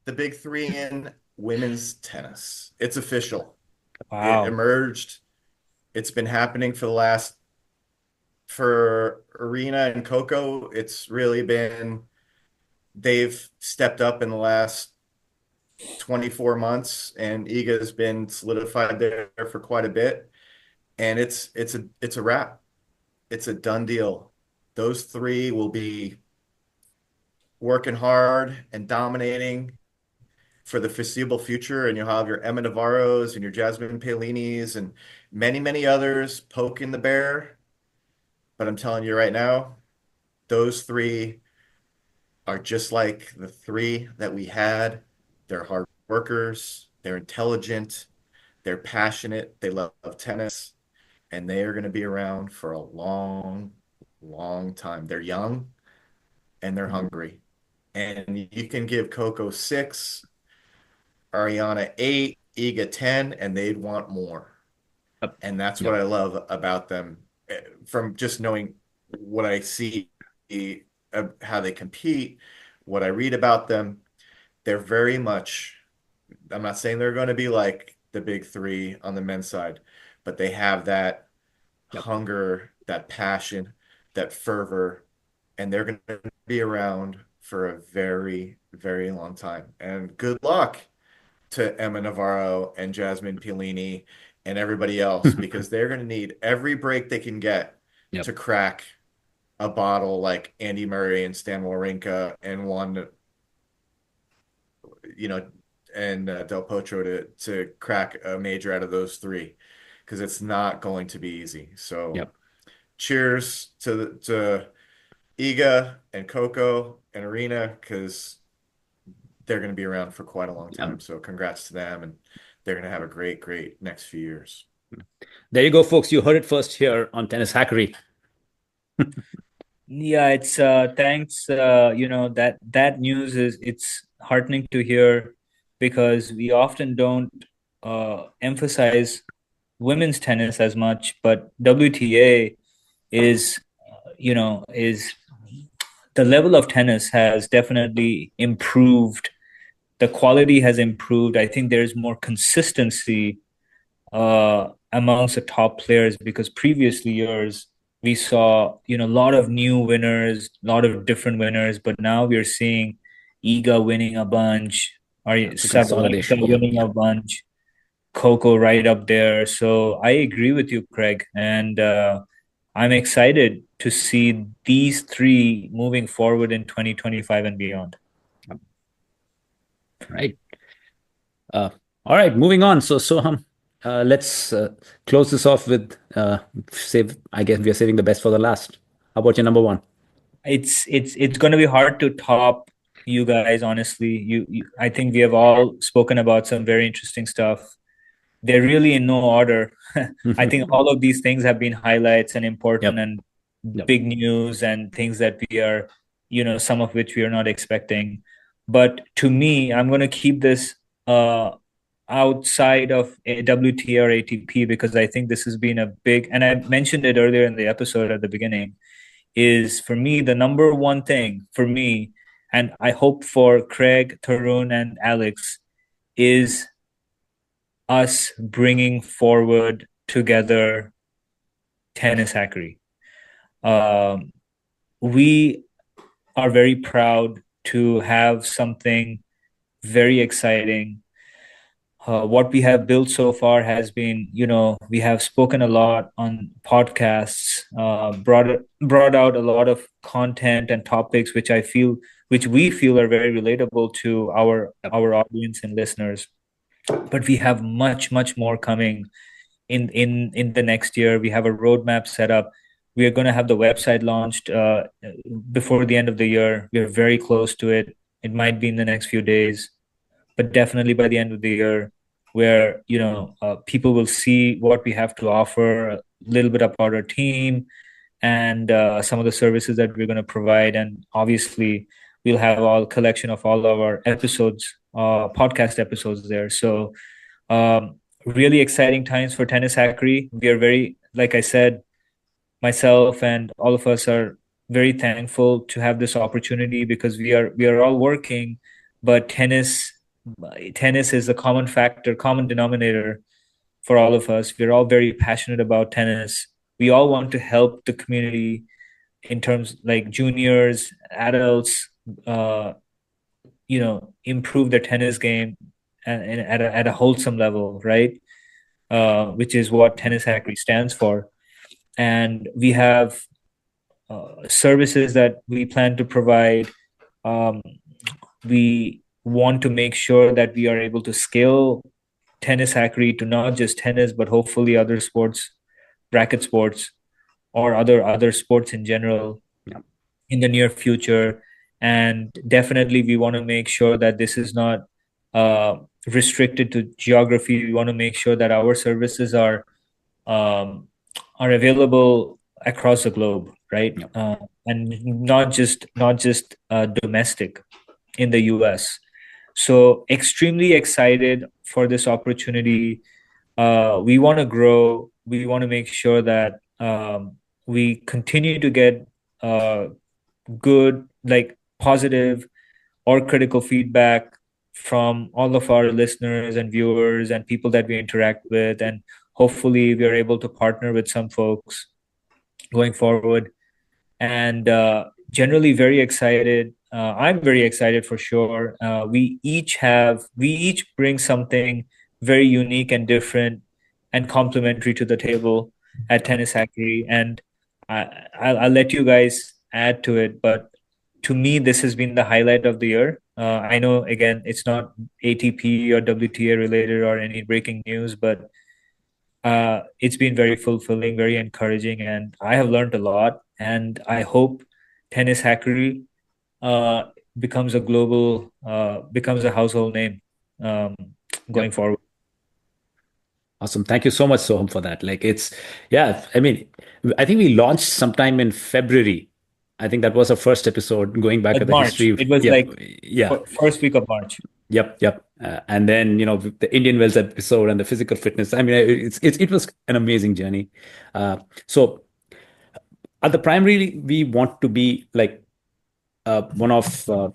the big three in women's tennis. It's official. It Wow. emerged. It's been happening for Arena and Coco. It's really been, they've stepped up in the last 24 months, and Iga has been solidified there for quite a bit. And it's a wrap. It's a done deal. Those three will be working hard and dominating for the foreseeable future, and you'll have your Emma Navarros and your Jasmine Paolinis and many, many others poking the bear. But I'm telling you right now, those three are just like the three that we had. They're hard workers, they're intelligent, they're passionate, they love tennis, and they are going to be around for a long, long time. They're young and they're hungry. And you can give Coco 6, Ariana 8, Iga 10, and they'd want more. Yep. And that's Yep. what I love about them, from just knowing what I see, how they compete, what I read about them. They're very much, I'm not saying they're going to be like the big three on the men's side, but they have that Yep. hunger, that passion, that fervor, and they're going to be around for a very, very long time. And good luck to Emma Navarro and Jasmine Piolini and everybody else, because they're going to need every break they can get Yep. to crack a bottle like Andy Murray and Stan Wawrinka and one, and Del Potro to crack a major out of those three, because it's not going to be easy. So Yep. cheers to Iga and Coco and Arena, because they're going to be around for quite a long time. So congrats to them, and they're going to have a great, great next few years. There you go, folks. You heard it first here on Tennis Hackery. Yeah, it's thanks. That news is it's heartening to hear because we often don't emphasize women's tennis as much, but WTA is is the level of tennis has definitely improved. The quality has improved. I think there's more consistency amongst the top players because previously years we saw a lot of new winners, a lot of different winners, but now we're seeing Iga winning a bunch, or Yeah, it's a Sabalenka consolidation. Yeah, winning yeah. a bunch, Coco right up there. So I agree with you, Craig, and I'm excited to see these three moving forward in 2025 and beyond. Right. Uh, all right, moving on. So, Soham, let's close this off with save. I guess we are saving the best for the last. How about your number one? It's going to be hard to top you guys, honestly. I think we have all spoken about some very interesting stuff. They're really in no order. I think all of these things have been highlights and important Yep. and Yep. big news and things that we are, some of which we are not expecting. But to me, I'm going to keep this uh, outside of WTA or ATP because I think this has been a big, and I mentioned it earlier in the episode at the beginning, is for me the number one thing for me, and I hope for Craig, Tarun, and Alex, is us bringing forward together Tennishackery. Um, we are very proud to have something very exciting. What we have built so far has been, we have spoken a lot on podcasts, brought out a lot of content and topics which we feel are very relatable to Yep. our audience and listeners. But we have much more coming in the next year. We have a roadmap set up. We are going to have the website launched before the end of the year. We are very close to it. It might be in the next few days, but definitely by the end of the year, where people will see what we have to offer, a little bit about our team, and some of the services that we're going to provide, and obviously we'll have all collection of all of our episodes, podcast episodes there. So really exciting times for Tennis Hackery. We are very, like I said, myself and all of us are very thankful to have this opportunity because we are all working, but tennis is the common factor, common denominator for all of us. We're all very passionate about tennis. We all want to help the community in terms like juniors, adults, improve their tennis game and at a wholesome level, right? Which is what Tennis Hackery stands for. And we have services that we plan to provide. Um, we want to make sure that we are able to scale Tennis Hackery to not just tennis, but hopefully other sports, racket sports, or other sports in general Yep. in the near future. And definitely, we want to make sure that this is not uh, restricted to geography. We want to make sure that our services um, are available across the globe, right? Yep. And not just domestic in the US. So extremely excited for this opportunity. We want to grow. We want to make sure that we continue to get uh, good, like positive or critical feedback from all of our listeners and viewers and people that we interact with. And hopefully, we are able to partner with some folks going forward. And generally, very excited. I'm very excited for sure. We each bring something very unique and different and complementary to the table at Tennis Hackery. And I'll let you guys add to it. But to me, this has been the highlight of the year. I know, again, it's not ATP or WTA related or any breaking news, but it's been very fulfilling, very encouraging, and I have learned a lot. And I hope Tennis Hackery uh, becomes a household name um, going Yep. forward. Awesome. Thank you so much, Soham, for that. Yeah, I mean, I think we launched sometime in February. I think that was our first episode going back at Like the March. history of, It was yeah, like yeah, first week of March. yep. And then, the Indian Wells episode and the physical fitness. I mean, it was an amazing journey. So at the primary, we want to be like one of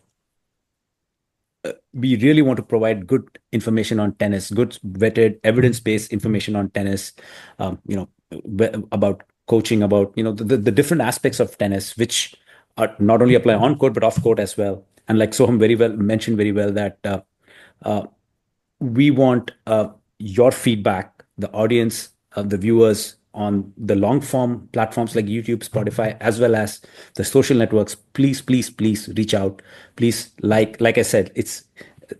we really want to provide good information on tennis, good vetted, evidence-based information on tennis, about coaching, about the different aspects of tennis, which are not only apply on court but off court as well. And like Soham very well mentioned very well that uh, we want your feedback, the audience, the viewers on the long form platforms like YouTube, Spotify, as well as the social networks. Please, please, please reach out. Please, like I said, it's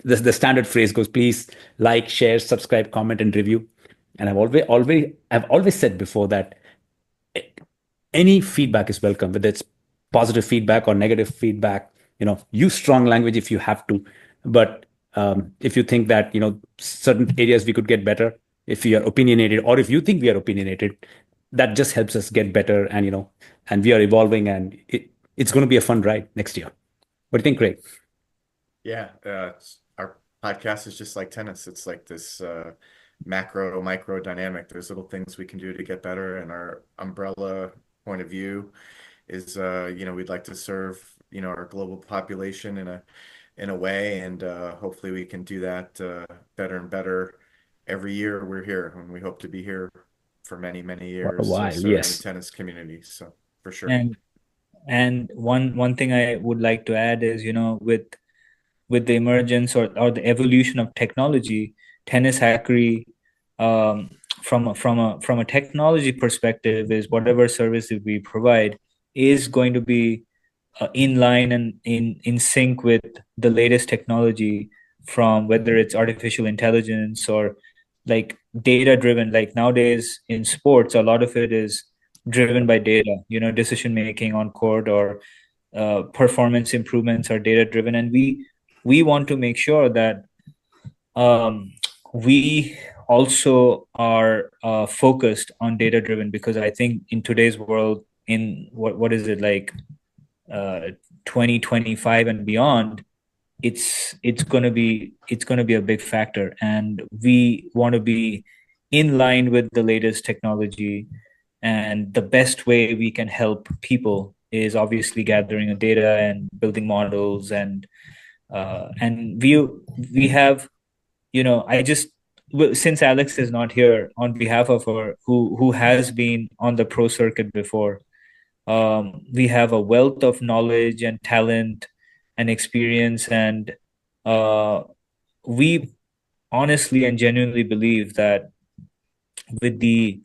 the standard phrase goes, please like, share, subscribe, comment, and review. And I've always said before that any feedback is welcome, whether it's positive feedback or negative feedback. Use strong language if you have to, but if you think that certain areas we could get better, if we are opinionated, or if you think we are opinionated, that just helps us get better, and and we are evolving, and it's going to be a fun ride next year. What do you think, Craig? Yeah, our podcast is just like tennis. It's like this macro, micro dynamic. There's little things we can do to get better, and our umbrella point of view is, we'd like to serve, our global population in a way, and hopefully we can do that better and better every year we're here, and we hope to be here for many, many For a years, while, serving the yes. tennis community. So for sure. And one thing I would like to add is, with the emergence or the evolution of technology, tennis hackery, from a technology perspective, is whatever service that we provide is going to be in line and in sync with the latest technology, from whether it's artificial intelligence or like data driven. Like nowadays in sports, a lot of it is driven by data, decision making on court, or performance improvements are data driven, and we want to make sure that we also are focused on data driven, because I think in today's world, in what is it, like 2025 and beyond, it's going to be a big factor, and we want to be in line with the latest technology. And the best way we can help people is obviously gathering the data and building models, and we have, I just, since Alex is not here, on behalf of her, who has been on the pro circuit before, we have a wealth of knowledge and talent and experience, and uh, we honestly and genuinely believe that with the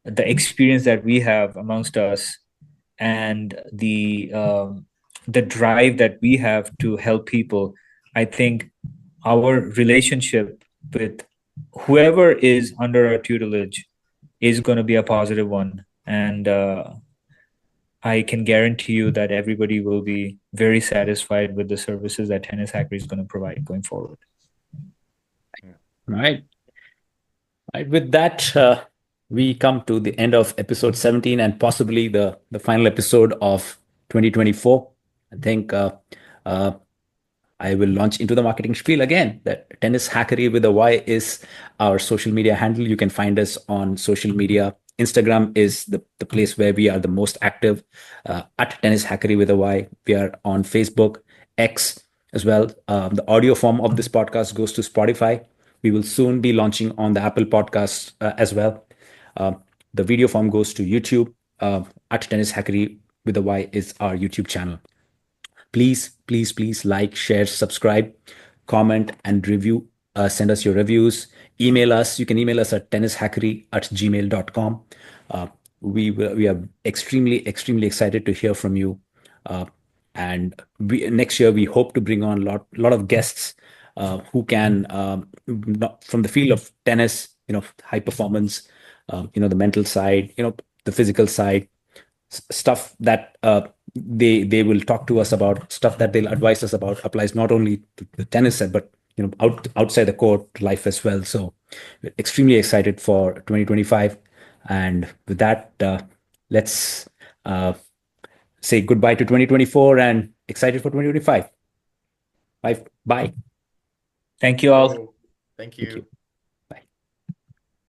experience that we have amongst us, and the drive that we have to help people, I think our relationship with whoever is under our tutelage is going to be a positive one. And I can guarantee you that everybody will be very satisfied with the services that Tennis Hacker is going to provide going forward. Right. Right. With that, we come to the end of episode 17, and possibly the final episode of 2024. I think uh, I will launch into the marketing spiel again. That Tennis Hackery with a Y is our social media handle. You can find us on social media. Instagram is the place where we are the most active, at Tennis Hackery with a Y. We are on Facebook, X as well. The audio form of this podcast goes to Spotify. We will soon be launching on the Apple Podcasts as well. The video form goes to YouTube. At Tennis Hackery with a Y is our YouTube channel. Please, please, please like, share, subscribe, comment, and review. Send us your reviews. Email us. You can email us at tennishackery@gmail.com. We are extremely, extremely excited to hear from you. And next year, we hope to bring on a lot of guests who can, from the field of tennis, high performance, the mental side, the physical side, stuff that they will talk to us about, stuff that they'll advise us about applies not only to the tennis set, but outside the court life as well. So we're extremely excited for 2025. And with that, let's say goodbye to 2024 and excited for 2025. Bye. Bye. Thank you all. Thank Thank you. you.